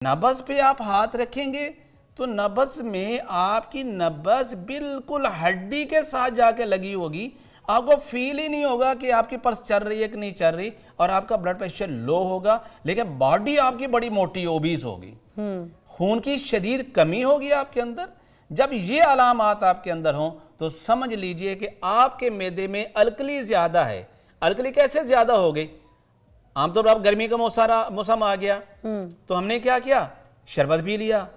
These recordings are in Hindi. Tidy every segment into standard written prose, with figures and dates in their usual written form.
नब्ज पे आप हाथ रखेंगे तो नब्ज में आपकी नब्ज बिल्कुल हड्डी के साथ जाके लगी होगी, आपको फील ही नहीं होगा कि आपकी पल्स चल रही है कि नहीं चल रही, और आपका ब्लड प्रेशर लो होगा, लेकिन बॉडी आपकी बड़ी मोटी ओबीस होगी, खून की शदीद कमी होगी आपके अंदर। जब ये अलामात आपके अंदर हों तो समझ लीजिए कि आपके मैदे में अल्कली ज्यादा है। अल्कली कैसे ज्यादा हो गई? आमतौर पर आप गर्मी का मौसम आ गया तो हमने क्या किया, शरबत पी लिया,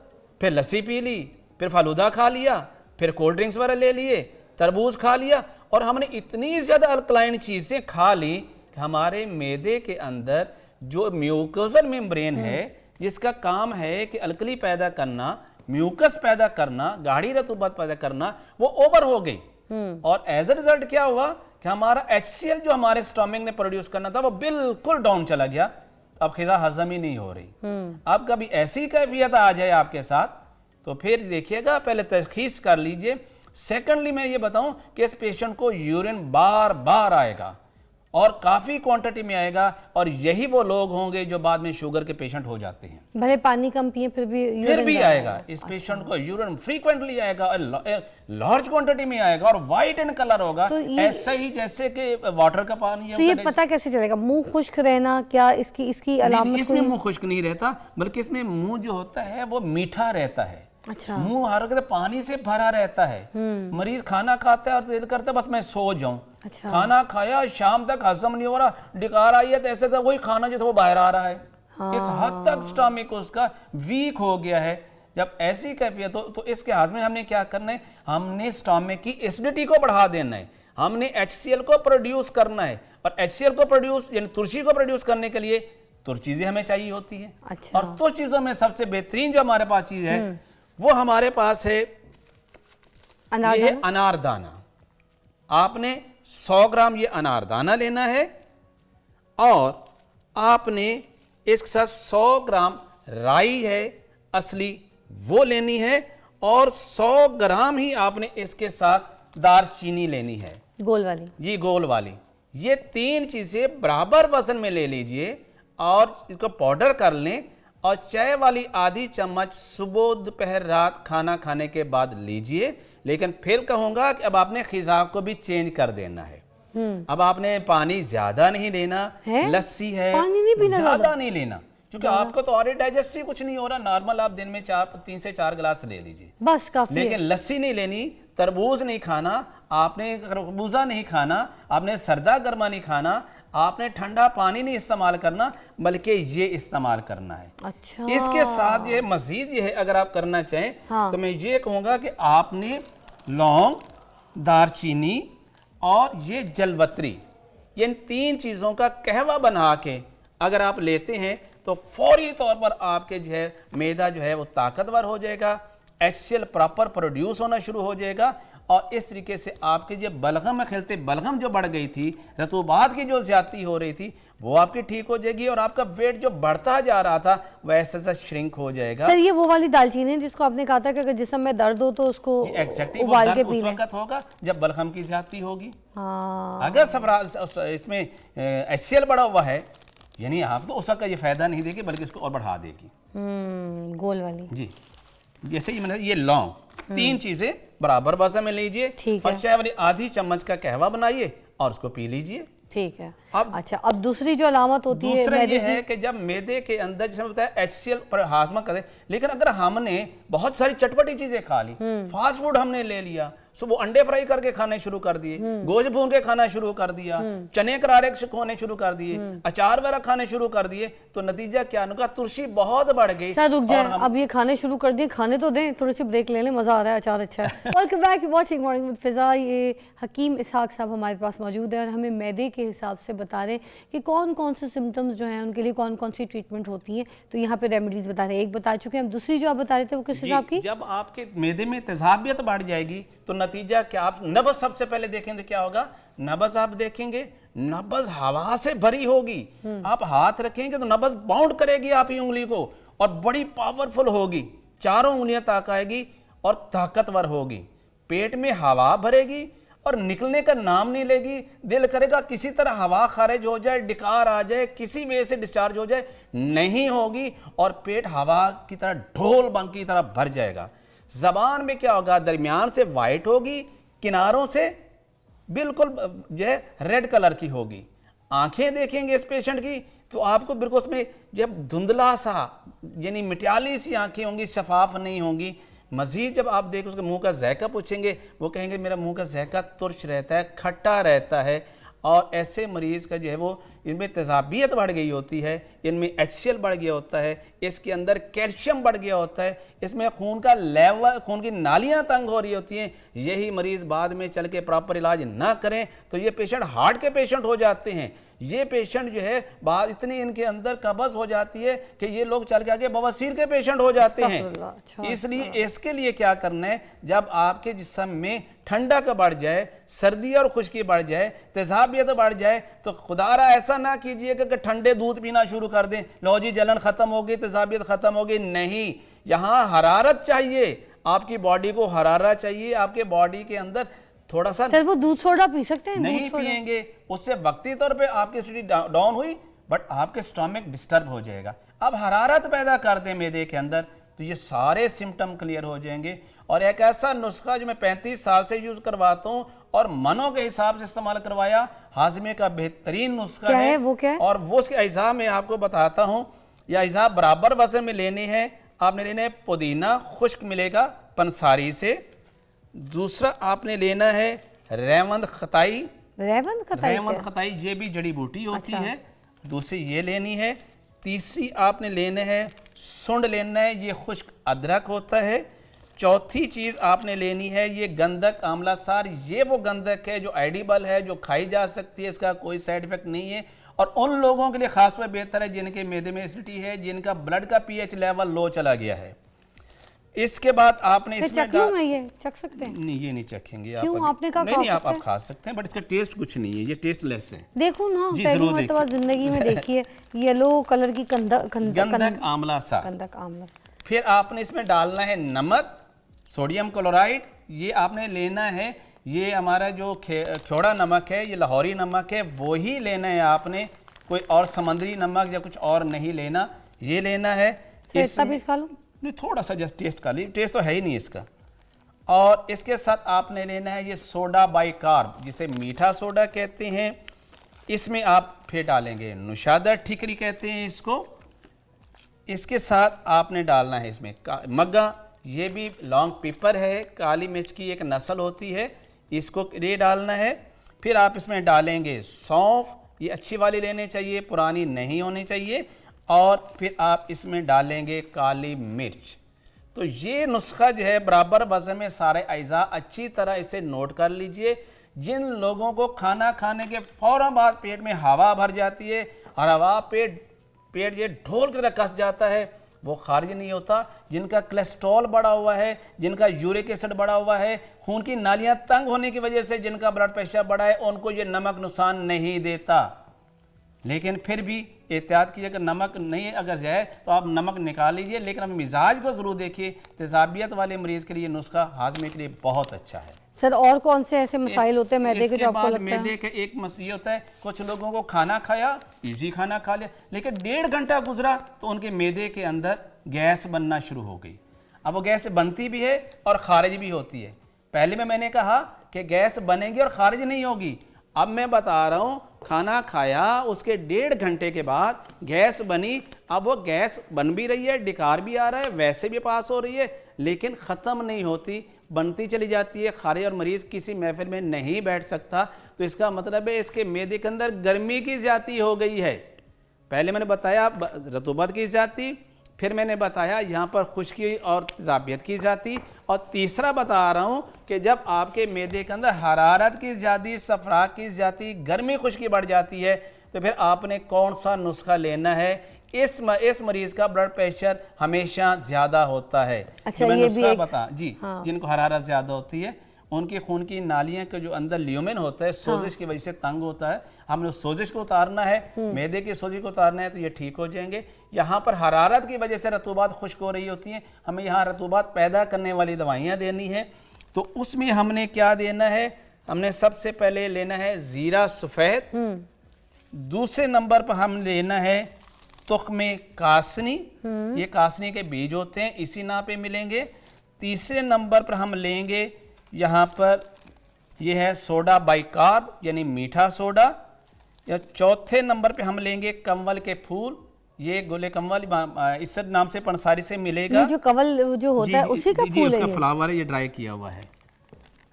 फिर लस्सी पी ली, फिर फालूदा खा लिया, फिर कोल्ड ड्रिंक्स वगैरह ले लिए, तरबूज खा लिया, और हमने इतनी ज्यादा अल्कलाइन चीजें खा ली कि हमारे मैदे के अंदर जो म्यूकोजल मेम्ब्रेन है जिसका काम है कि अल्कली पैदा करना, म्यूकस पैदा करना, गाढ़ी रतूबत पैदा करना, वो ओवर हो गई। और एज अ रिजल्ट क्या हुआ कि हमारा HCl जो हमारे स्टमक ने प्रोड्यूस करना था वो बिल्कुल डाउन चला गया। अब ग़िज़ा हजम ही नहीं हो रही। अब कभी ऐसी कैफियत आ जाए आपके साथ तो फिर देखिएगा, पहले तशखीस कर लीजिए। सेकेंडली मैं ये बताऊं कि इस पेशेंट को यूरिन बार बार आएगा और काफी क्वांटिटी में आएगा, और यही वो लोग होंगे जो बाद में शुगर के पेशेंट हो जाते हैं। भले पानी कम पिए फिर भी आएगा इस पेशेंट को यूरिन फ्रीक्वेंटली आएगा, लार्ज क्वांटिटी में आएगा और वाइट इन कलर होगा, तो ऐसा ही जैसे कि वाटर का पानी है। तो ये पता कैसे चलेगा? मुंह खुश्क रहना क्या इसकी अलामत? इसमें मुंह खुश्क नहीं रहता, बल्कि इसमें मुंह जो होता है वो मीठा रहता है। अच्छा। मुंह हर वक्त पानी से भरा रहता है। मरीज खाना खाता है और दिल करता है बस मैं सो जाऊं। अच्छा। खाना खाया, शाम तक हजम नहीं हो रहा, डिकार आई है तो ऐसे तो वही खाना जो था वो बाहर आ रहा है। इस हद तक स्टमक उसका वीक हो गया है। जब ऐसी कैफियत हो तो इसके हाथ में हमने क्या करना है, हमने स्टमक की एसिडिटी को बढ़ा देना है, हमने HCl को प्रोड्यूस करना है, और HCl को प्रोड्यूस यानी तुर्शी को प्रोड्यूस करने के लिए तुर चीजें हमें चाहिए होती है। अच्छा। और तुर चीजों में सबसे बेहतरीन जो हमारे पास चीज है वो हमारे पास है ये है अनारदाना। आपने 100 ग्राम ये अनारदाना लेना है, और आपने इसके साथ 100 ग्राम राई है असली वो लेनी है, और 100 ग्राम ही आपने इसके साथ दालचीनी लेनी है, गोल वाली जी गोल वाली। ये 3 चीजें बराबर वजन में ले लीजिए और इसको पाउडर कर लें, और चाय वाली आधी चम्मच सुबह दोपहर रात खाना खाने के बाद लीजिए। लेकिन फिर कहूंगा कि अब आपने ग़िज़ा को भी चेंज कर देना है। अब आपने पानी ज्यादा नहीं लेना, लस्सी है ज्यादा नहीं लेना, क्योंकि आपको तो और डाइजेस्ट ही कुछ नहीं हो रहा। नॉर्मल आप दिन में 3 से 4 गिलास ले लीजिए, बस काफी। लेकिन लस्सी नहीं लेनी, तरबूज नहीं खाना, आपने खरबूजा नहीं खाना, आपने सर्दा गर्मा नहीं खाना, आपने ठंडा पानी नहीं इस्तेमाल करना, बल्कि ये इस्तेमाल करना है। अच्छा। इसके साथ ये मजीद ये है, अगर आप करना चाहें तो मैं ये कहूँगा कि आपने लौंग, दालचीनी और ये जलवत्री, ये इन 3 चीज़ों का कहवा बना के अगर आप लेते हैं तो फौरी तौर पर आपके जो है मैदा जो है वो ताकतवर हो जाएगा, HCl प्रॉपर प्रोड्यूस होना शुरू हो जाएगा, और इस तरीके से आपके जो बलगम में खिलते बलगम जो बढ़ गई थी, रतूबात की जो ज्यादती हो रही थी वो आपकी ठीक हो जाएगी, और आपका वेट जो बढ़ता जा रहा था वैसे ऐसा श्रिंक हो जाएगा। सर ये वो वाली दालचीनी है जिसको आपने कहा था कि अगर जिस्म में दर्द हो तो उसको उबाल के पीना। उस वक्त होगा जब बलगम की ज्यादती होगी। हाँ। अगर इसमें HCl बढ़ा हुआ है, यानी आप तो उस वक्त ये फायदा नहीं देगी बल्कि इसको और बढ़ा देगी। गोल वाली जी। जैसे ही मैंने ये लौंग 3 चीजें बराबर वजन में लीजिए, और चाय वाली आधी चम्मच का कहवा बनाइए और उसको पी लीजिए। ठीक है। अच्छा, अब दूसरी जो अलामत होती है दूसरा ये है कि जब मैदे के अंदर जैसे बताया HCl पर हाजमा करे, लेकिन अगर हमने बहुत सारी चटपटी चीजें खा ली, फास्ट फूड हमने ले लिया, सुबह अंडे फ्राई करके खाने शुरू कर दिए, गोश्त भून के खाना शुरू कर दिया, चने करारे खाने शुरू कर दिए, अचार वगैरह खाने शुरू कर दिए, तो नतीजा क्या होगा? तुर्शी बहुत बढ़ गई। सर रुक जाए, अब ये खाने शुरू कर दिए, खाने तो दें, थोड़ी सी ब्रेक ले लें, मजा आ रहा है, अचार अच्छा है। Welcome back, watching morning with Fiza. ये हकीम इसहाक साहब हमारे पास मौजूद है और हमें मैदे के हिसाब से बता रहे हैं कि कौन कौन से सिम्टम्स जो हैं उनके लिए कौन कौन सी ट्रीटमेंट होती है। तो यहाँ पे रेमेडीज बता रहे हैं, एक बता चुके हैं, हम दूसरी जो आप बता रहे थे वो किस हिसाब की? जब आपके मैदे में तेजाबियत बढ़ जाएगी तो नतीजा क्या? आप नब्ज सबसे पहले देखेंगे क्या होगा? नब्ज आप देखेंगे, नब्ज हवा से भरी होगी, आप हाथ रखेंगे तो नब्ज बाउंड करेगी आपकी उंगली को, और बड़ी पावरफुल होगी, चारों उंगलियां तक आएगी और ताकतवर होगी। पेट में हवा भरेगी और निकलने का नाम नहीं लेगी। दिल करेगा किसी तरह हवा खारिज हो जाए, डिकार आ जाए, किसी वजह से डिस्चार्ज हो जाए, नहीं होगी और पेट हवा की तरह ढोल बंक की तरह भर जाएगा। जबान में क्या होगा, दरमियान से वाइट होगी, किनारों से बिल्कुल जो है रेड कलर की होगी। आंखें देखेंगे इस पेशेंट की तो आपको बिल्कुल उसमें जब धुंधला सा यानी मिट्याली सी आंखें होंगी, शफाफ नहीं होंगी। मजीद जब आप देख उसके मुंह का जायका पूछेंगे, वो कहेंगे मेरा मुंह का जायका तुर्श रहता है, खट्टा रहता है। और ऐसे मरीज़ का जो है वो इनमें तेज़ाबियत बढ़ गई होती है, इनमें HCl बढ़ गया होता है, इसके अंदर कैल्शियम बढ़ गया होता है, इसमें खून का लेवल, खून की नालियां तंग हो रही होती हैं। यही मरीज़ बाद में चल के प्रॉपर इलाज ना करें तो ये पेशेंट हार्ट के पेशेंट हो जाते हैं। ये पेशेंट जो है बाद इतनी इनके अंदर कब्ज़ हो जाती है कि ये लोग चल के आगे बवासीर के पेशेंट हो जाते हैं। इसलिए इसके लिए क्या करना है, जब आपके जिस्म में ठंडक बढ़ जाए, सर्दी और खुश्की बढ़ जाए, तेज़ाबियत बढ़ जाए, तो खुदारा ऐसा ना कीजिएगा कि ठंडे दूध पीना शुरू कर दें, लो जी जलन ख़त्म हो गई, तेज़ाबियत ख़त्म हो गई। नहीं, यहाँ हरारत चाहिए, आपकी बॉडी को हरारत चाहिए। आपके बॉडी के अंदर थोड़ा सा सर वो दूध सोडा पी सकते हैं? नहीं पिएंगे, उससे वक्ती तौर पे आपकी एसिडिटी डाउन हुई, बट आपके स्टमक डिस्टर्ब हो जाएगा। अब हरारत पैदा कर दें मैदे के अंदर तो ये सारे सिम्टम क्लियर हो जाएंगे। और एक ऐसा नुस्खा जो मैं 35 साल से यूज करवाता हूँ और मनों के हिसाब से इस्तेमाल करवाया, हाजमे का बेहतरीन नुस्खा है। वो क्या है? और वो उसके अज्जा में आपको बताता हूँ। ये अज्जा बराबर वजन में लेने हैं। आपने लेना है पुदीना, खुश्क मिलेगा पंसारी से। दूसरा आपने लेना है रेवंद खताई। रेवंद खताई ये भी जड़ी बूटी होती है। दूसरी ये लेनी है। तीसरी आपने लेना है सुंड लेना है, ये खुश्क अदरक होता है। चौथी चीज़ आपने लेनी है ये गंधक आंवला सार। ये वो गंधक है जो एडिबल है, जो खाई जा सकती है, इसका कोई साइड इफेक्ट नहीं है। और उन लोगों के लिए खासकर बेहतर है जिनके मैदे में एसिडिटी है, जिनका ब्लड का पीएच लेवल लो चला गया है। इसके बाद आपने इसमें ये चख सकते हैं? नहीं, ये नहीं चखेंगे आप। क्यों? आपने कहा नहीं, आप खा सकते हैं, बट इसका टेस्ट कुछ नहीं है, ये टेस्टलेस है। देखो ना, पहली मर्तबा जिंदगी में देखिए येलो कलर की गंधक आंवला सा। गंधक आंवला। फिर आपने इसमें डालना है नमक, सोडियम क्लोराइड। ये आपने लेना है, ये हमारा जो खेड़ा नमक है, ये लाहौरी नमक है, वो ही लेना है आपने। कोई और समुद्री नमक या कुछ और नहीं लेना, ये लेना है। नहीं, थोड़ा सा जस्ट टेस्ट कर ली, टेस्ट तो है ही नहीं इसका। और इसके साथ आपने लेना है ये सोडा बाइकार्ब, जिसे मीठा सोडा कहते हैं। इसमें आप फिर डालेंगे नुशादा ठिकरी कहते हैं इसको। इसके साथ आपने डालना है इसमें मग्गा, ये भी लॉन्ग पेपर है, काली मिर्च की एक नस्ल होती है, इसको ये डालना है। फिर आप इसमें डालेंगे सौंफ, ये अच्छी वाली लेनी चाहिए, पुरानी नहीं होनी चाहिए। और फिर आप इसमें डालेंगे काली मिर्च। तो ये नुस्खा जो है बराबर वजन में सारे अज्जा, अच्छी तरह इसे नोट कर लीजिए। जिन लोगों को खाना खाने के फौरन बाद पेट में हवा भर जाती है और हवा पेट ये ढोल की तरह कस जाता है, वो खारिज नहीं होता। जिनका कोलेस्ट्रॉल बढ़ा हुआ है, जिनका यूरिक एसिड बढ़ा हुआ है, खून की नालियां तंग होने की वजह से जिनका ब्लड प्रेशर बढ़ा है, उनको ये नमक नुकसान नहीं देता। लेकिन फिर भी एहतियात कीजिए, अगर नमक नहीं अगर जाए तो आप नमक निकाल लीजिए, लेकिन अब मिजाज को ज़रूर देखिए। तेज़ाबियत वाले मरीज़ के लिए नुस्खा हाजमे के लिए बहुत अच्छा है। सर और कौन से ऐसे मसाइल होते हैं मैदे के जो आपको लगता है? मैदे का एक मसला होता है, कुछ लोगों को खाना खाया, इजी खाना खा लिया, लेकिन 1.5 घंटा गुजरा तो उनके मैदे के अंदर गैस बनना शुरू हो गई। अब वो गैस बनती भी है और खारिज भी होती है। पहले में मैंने कहा कि गैस बनेगी और खारिज नहीं होगी। अब मैं बता रहा हूँ, खाना खाया उसके 1.5 घंटे के बाद गैस बनी। अब वो गैस बन भी रही है, डिकार भी आ रहा है, वैसे भी पास हो रही है, लेकिन ख़त्म नहीं होती, बनती चली जाती है। खारिज और मरीज़ किसी महफिल में नहीं बैठ सकता। तो इसका मतलब है इसके मैदे के अंदर गर्मी की ज़्यादती हो गई है। पहले मैंने बताया रतूबत की ज़्यादती, फिर मैंने बताया यहाँ पर खुश्की और तेज़ाबियत की ज़्यादती, और तीसरा बता रहा हूँ कि जब आपके मैदे के अंदर हरारत की ज़्यादती, सफरा की ज़्यादती, गर्मी खुश्की बढ़ जाती है, तो फिर आपने कौन सा नुस्खा लेना है। इस मरीज़ का ब्लड प्रेशर हमेशा ज़्यादा होता है। अच्छा, मैं ये नुस्खा भी बता जी। हाँ। जिनको हरारत ज़्यादा होती है, उनकी खून की नालियाँ के जो अंदर ल्यूमेन होता है, सोजिश की वजह से तंग होता है, हमने उस सोजिश को उतारना है, मैदे की सोजिश को उतारना है, तो ये ठीक हो जाएंगे। यहाँ पर हरारत की वजह से रतूबात खुश्क हो रही होती हैं, हमें यहाँ रतूबात पैदा करने वाली दवाइयाँ देनी है। तो उसमें हमने क्या देना है, हमने सबसे पहले लेना है ज़ीरा सफ़ेद, दूसरे नंबर पर हम लेना है तुख्मे कासनी, ये कासनी के बीज होते हैं, इसी नाम पे मिलेंगे। तीसरे नंबर पर हम लेंगे यहाँ पर ये है सोडा बाइकार्ब यानी मीठा सोडा। या चौथे नंबर पे हम लेंगे कंवल के फूल, ये गोले कंवल इस नाम से पंसारी से मिलेगा। ये जो कंवल जो होता है उसी का फूल है उसका ये? फ्लावर है, ये ड्राई किया हुआ है।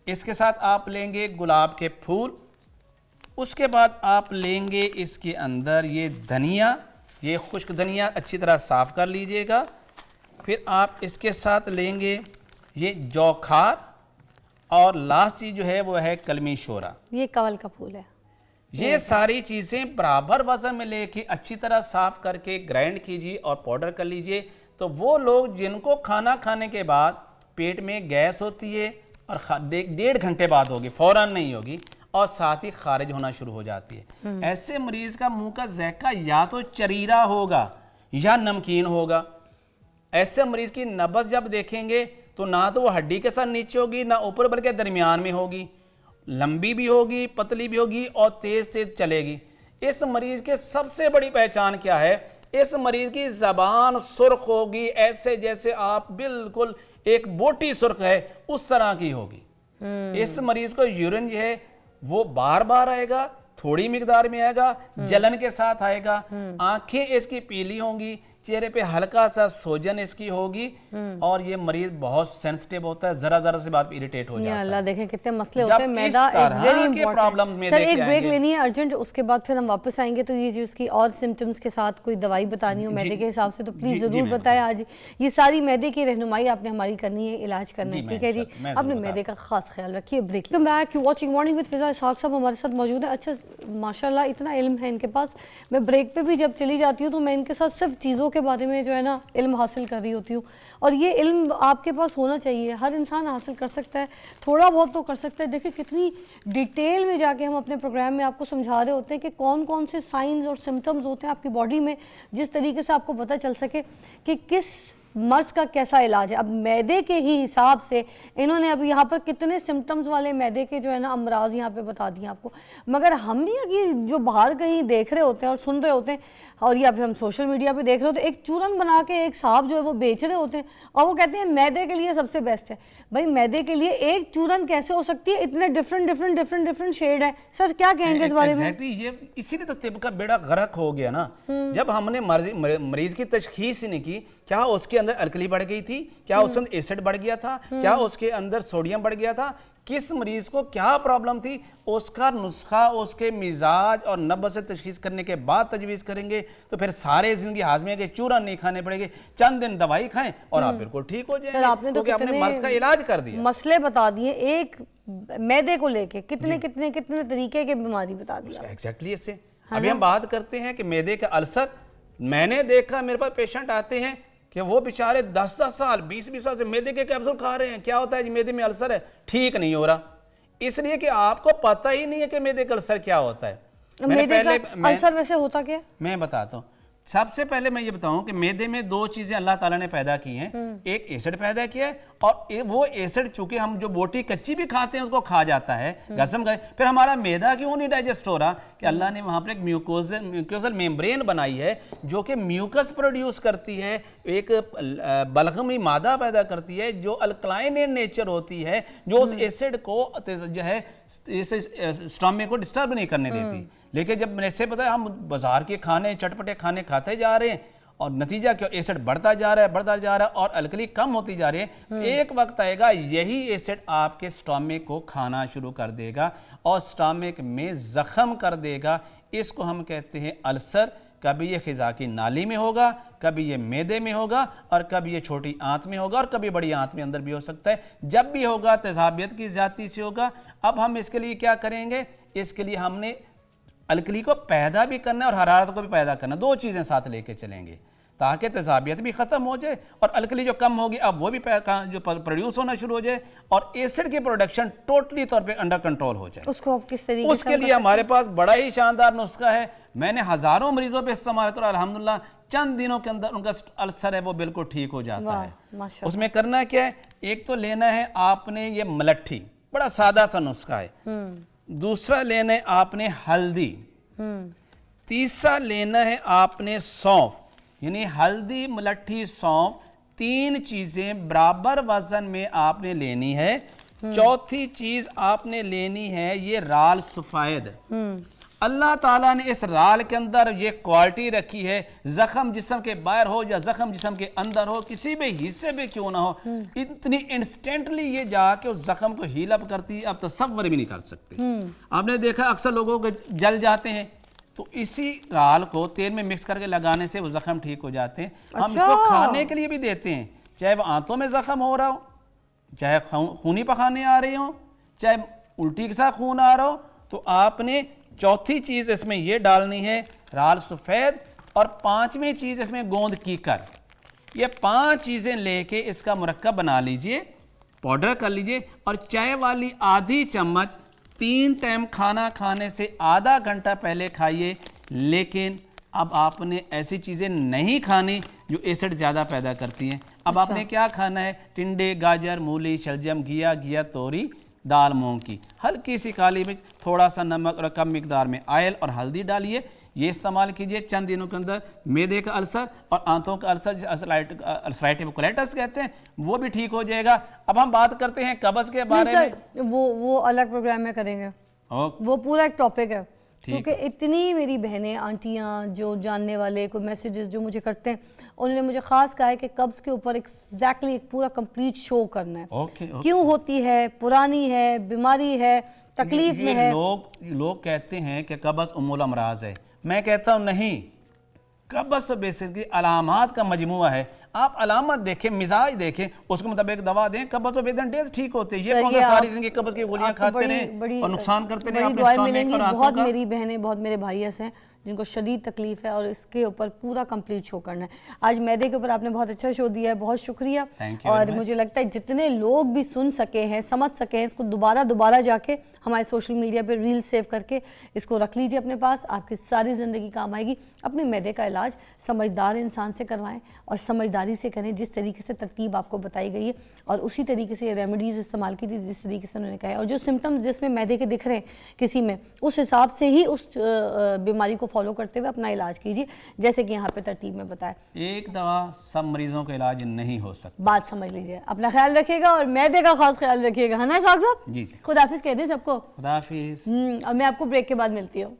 इसके साथ आप लेंगे गुलाब के फूल। उसके बाद आप लेंगे इसके अंदर ये धनिया, ये खुश्क धनिया अच्छी तरह साफ़ कर लीजिएगा। फिर आप इसके साथ लेंगे ये जौखार, और लास्ट चीज़ जो है वो है कलमी शोरा। ये कंवल का फूल है। ये सारी चीज़ें बराबर वजन में लेके अच्छी तरह साफ़ करके ग्राइंड कीजिए और पाउडर कर लीजिए। तो वो लोग जिनको खाना खाने के बाद पेट में गैस होती है और 1.5 घंटे बाद होगी, फ़ौरन नहीं होगी, और साथ ही खारिज होना शुरू हो जाती है, ऐसे मरीज का मुंह का ज़ायका या तो चरीरा होगा या नमकीन होगा। ऐसे मरीज की नब्ज़ जब देखेंगे तो ना तो वो हड्डी के साथ नीचे होगी, ना ऊपर बल्कि दरमियान में होगी, लंबी भी होगी, पतली भी होगी और तेज तेज चलेगी। इस मरीज के सबसे बड़ी पहचान क्या है? इस मरीज की ज़बान सुर्ख होगी, ऐसे जैसे आप बिल्कुल एक बोटी सुर्ख है उस तरह की होगी। इस मरीज को यूरिन जो है वो बार बार आएगा, थोड़ी मिकदार में आएगा, जलन के साथ आएगा, आंखें इसकी पीली होंगी, चेहरे पे हल्का सा सोजन इसकी होगी, और ये मरीज बहुत सेंसिटिव होता है, जरा जरा से बात इरिटेट हो जाता है। अल्लाह देखें कितने मसले जब होते हैं। इस मैदा इज तरह वेरी के इंपॉर्टेंट। प्रॉब्लम में सर लेके एक ब्रेक आएंगे। लेनी है अर्जेंट, उसके बाद फिर हम वापस आएंगे। तो ये जो उसकी और सिम्टम्स के साथ कोई दवाई बतानी हो मैदे के हिसाब से तो प्लीज जरूर बताएं। आज ये सारी मैदे की रहनुमाई आपने हमारी करनी है, इलाज करना है, ठीक है जी? अपने मैदे का खास ख्याल रखिए। Break back, you watching morning with Fiza. Ishaq साहब हमारे साथ मौजूद है। अच्छा माशाल्लाह इतना इल्म है इनके पास। मैं ब्रेक पे भी जब चली जाती हूँ तो मैं इनके साथ सिर्फ चीज़ों के बारे में जो है ना इल्म हासिल कर रही होती हूँ, और ये इल्म आपके पास होना चाहिए। हर इंसान हासिल कर सकता है, थोड़ा बहुत तो कर सकता है। देखिए कितनी डिटेल में जाके हम अपने प्रोग्राम में आपको समझा रहे होते हैं कि कौन कौन से साइंस और सिम्टम्स होते हैं आपकी बॉडी में, जिस तरीके से आपको पता चल सके कि किस मर्ज का कैसा इलाज है। अब मैदे के ही हिसाब से इन्होंने अब यहाँ पर कितने सिम्टम्स वाले मैदे के जो है ना अमराज यहाँ पे बता दिए आपको। मगर हम भी अगर जो बाहर कहीं देख रहे होते हैं और सुन रहे होते हैं, और या फिर हम सोशल मीडिया पे देख रहे होते हैं, एक चूरन बना के एक साहब जो है वो बेच रहे होते हैं और वो कहते हैं मैदे के लिए सबसे बेस्ट है। भाई मैदे के लिए एक चूरन कैसे हो सकती है? इतने डिफरेंट शेड है। सर क्या कहेंगे इस बारे में? ये इसीलिए तो तिब का बेड़ा गर्क हो गया ना। जब हमने मरीज की तशखीस ही नहीं की, क्या उसके अंदर अल्कली बढ़ गई थी, क्या उसके अंदर एसिड बढ़ गया था, क्या उसके अंदर सोडियम बढ़ गया था, किस मरीज को क्या प्रॉब्लम थी, उसका नुस्खा उसके मिजाज और नब्ज से तशखीस करने के बाद तजवीज़ करेंगे। तो फिर सारे जिंदगी हाजमे के चूरन नहीं खाने पड़ेंगे, चंद दिन दवाई खाएं और आप बिल्कुल ठीक हो जाएंगे। आपने तो अपने मर्ज का इलाज कर दिया। मसले बता दिए एक मैदे को लेके, कितने तरीके के बीमारी बता दी एग्जैक्टली इससे अभी हम बात करते हैं कि मैदे का अल्सर। मैंने देखा मेरे पास पेशेंट आते हैं कि वो बेचारे 10-10 साल 20-20 साल से मैदे के कैप्सूल खा रहे हैं। क्या होता है जी? मैदे में अल्सर है, ठीक नहीं हो रहा, इसलिए कि आपको पता ही नहीं है कि मैदे का अल्सर क्या होता है। मैदे का अल्सर वैसे होता क्या? मैं बताता हूँ। सबसे पहले मैं ये बताऊं कि मैदे में दो चीजें अल्लाह ताला ने पैदा की हैं। एक एसिड पैदा किया है, और वो एसिड चूंकि हम जो बोटी कच्ची भी खाते हैं उसको खा जाता है, गजम गए। फिर हमारा मैदा क्यों नहीं डाइजेस्ट हो रहा? कि अल्लाह ने वहाँ पर एक म्यूकोजल मेम्ब्रेन बनाई है जो कि म्यूकस प्रोड्यूस करती है, एक बलगमी मादा पैदा करती है जो अल्कलाइन इन नेचर होती है, जो उस एसिड को जो है स्टमक को डिस्टर्ब नहीं करने देती। लेकिन जब मैंने से बताया हम बाजार के खाने चटपटे खाने खाते जा रहे हैं और नतीजा क्या? एसिड बढ़ता जा रहा है और अल्कली कम होती जा रही है। एक वक्त आएगा यही एसिड आपके स्टमक को खाना शुरू कर देगा और स्टमक में जख्म कर देगा। इसको हम कहते हैं अल्सर। कभी ये खिजा की नाली में होगा, कभी ये मैदे में होगा, और कभी ये छोटी आंत में होगा, और कभी बड़ी आंत में अंदर भी हो सकता है। जब भी होगा तेजाबियत की ज़्यादती से होगा। अब हम इसके लिए क्या करेंगे? इसके लिए हमने अल्कली को पैदा भी करना है और हरारत को भी पैदा करना, दो चीज़ें साथ लेके चलेंगे ताकि तेजाबियत भी ख़त्म हो जाए और अल्कली जो कम होगी अब वो भी जो प्रोड्यूस होना शुरू हो जाए और एसिड की प्रोडक्शन टोटली तौर पे अंडर कंट्रोल हो जाए। उसको आप किस तरीके उसके लिए हमारे पास बड़ा ही शानदार नुस्खा है। मैंने हज़ारों मरीजों पे इस्तेमाल करा, अल्हम्दुलिल्लाह चंद दिनों के अंदर उनका अल्सर है वो बिल्कुल ठीक हो जाता है। उसमें करना क्या है? एक तो लेना है आपने ये मलट्ठी, बड़ा सादा सा नुस्खा है। दूसरा लेना है आपने हल्दी, तीसरा लेना है आपने सौंफ, यानी हल्दी, मुलट्ठी, सौंफ, 3 चीजें बराबर वजन में आपने लेनी है। चौथी चीज आपने लेनी है ये राल सफेद। अल्लाह ताला ने इस राल के अंदर ये क्वालिटी रखी है, जख्म जिस्म के बाहर हो या जख्म जिस्म के अंदर हो, किसी भी हिस्से में क्यों ना हो, इतनी इंस्टेंटली ये जाके उस जख्म को हील अप करती है, आप तसव्वुर भी नहीं कर सकते। आपने देखा अक्सर लोगों को जल जाते हैं, तो इसी राल को तेल में मिक्स करके लगाने से वो जख्म ठीक हो जाते हैं। हम इसको खाने के लिए भी देते हैं, चाहे वो आंतों में जख्म हो रहा हो, चाहे खूनी पखाने आ रही हो, चाहे उल्टी के साथ खून आ रहा हो, तो आपने चौथी चीज़ इसमें ये डालनी है राल सफ़ेद, और 5वीं चीज़ इसमें गोंद कीकर। ये 5 चीज़ें लेके इसका मुरक्कब बना लीजिए, पाउडर कर लीजिए, और चाय वाली आधी चम्मच 3 टाइम खाना खाने से आधा घंटा पहले खाइए। लेकिन अब आपने ऐसी चीज़ें नहीं खानी जो एसिड ज़्यादा पैदा करती हैं। अब आपने क्या खाना है, टिंडे, गाजर, मूली, शलजम, घिया, तोरी, दाल मूंग की, हल्की सी काली मिर्च, थोड़ा सा नमक और कम मिकदार में ऑयल और हल्दी डालिए। ये इस्तेमाल कीजिए। चंद दिनों के अंदर मैदे का अल्सर और आंतों का अल्सर, अल्सराइटिस कोलाइटिस कहते हैं, वो भी ठीक हो जाएगा। अब हम बात करते हैं कब्ज़ के बारे में। वो अलग प्रोग्राम में करेंगे, वो पूरा एक टॉपिक है, क्योंकि इतनी मेरी बहनें, आंटियां, जो जानने वाले कोई मैसेजेस जो मुझे करते हैं, उन्होंने मुझे खास कहा है कि कब्ज़ के ऊपर एग्जैक्टली एक पूरा कंप्लीट शो करना है। क्यों होती है, पुरानी है, बीमारी है, तकलीफ में है। लोग कहते हैं कि कब्ज़ उम्मुल अमराज है। मैं कहता हूँ नहीं, कब्ज़ बेसिकली अलामात का मजमुआ है। आप अलामत देखें, मिजाज देखें, उसके मुताबिक दवा दें, कब्ज़ विदिन डेज ठीक होते हैं। ये कौन सा सारी जिंदगी कब्ज़ की गोलियां खाते रहे और नुकसान करते रहे अपने स्टमक और आंतों का। बहुत मेरी बहनें, बहुत मेरे भाई ऐसे हैं जिनको शदीद तकलीफ है, और इसके ऊपर पूरा कंप्लीट शो करना है। आज मैदे के ऊपर आपने बहुत अच्छा शो दिया है, बहुत शुक्रिया। और मुझे लगता है जितने लोग भी सुन सके हैं, समझ सके हैं, इसको दोबारा जाके हमारे सोशल मीडिया पे रील सेव करके इसको रख लीजिए अपने पास, आपकी सारी ज़िंदगी काम आएगी। अपने मैदे का इलाज समझदार इंसान से करवाएं और समझदारी से करें, जिस तरीके से तरतीब आपको बताई गई है, और उसी तरीके से रेमेडीज़ इस्तेमाल कीजिए जिस तरीके से उन्होंने कहा है। और जो सिम्टम्स जिसमें मैदे के दिख रहे हैं किसी में, उस हिसाब से ही उस बीमारी को फॉलो करते हुए अपना इलाज कीजिए, जैसे कि यहाँ पे तरतीब में बताया। एक दवा सब मरीजों का इलाज नहीं हो सकता, बात समझ लीजिए। अपना ख्याल रखिएगा और मैदे का खास ख्याल रखिएगा, है ना साहब? जी। खुदाफिज कह दें सबको। खुदाफिज। और मैं आपको ब्रेक के बाद मिलती हूँ।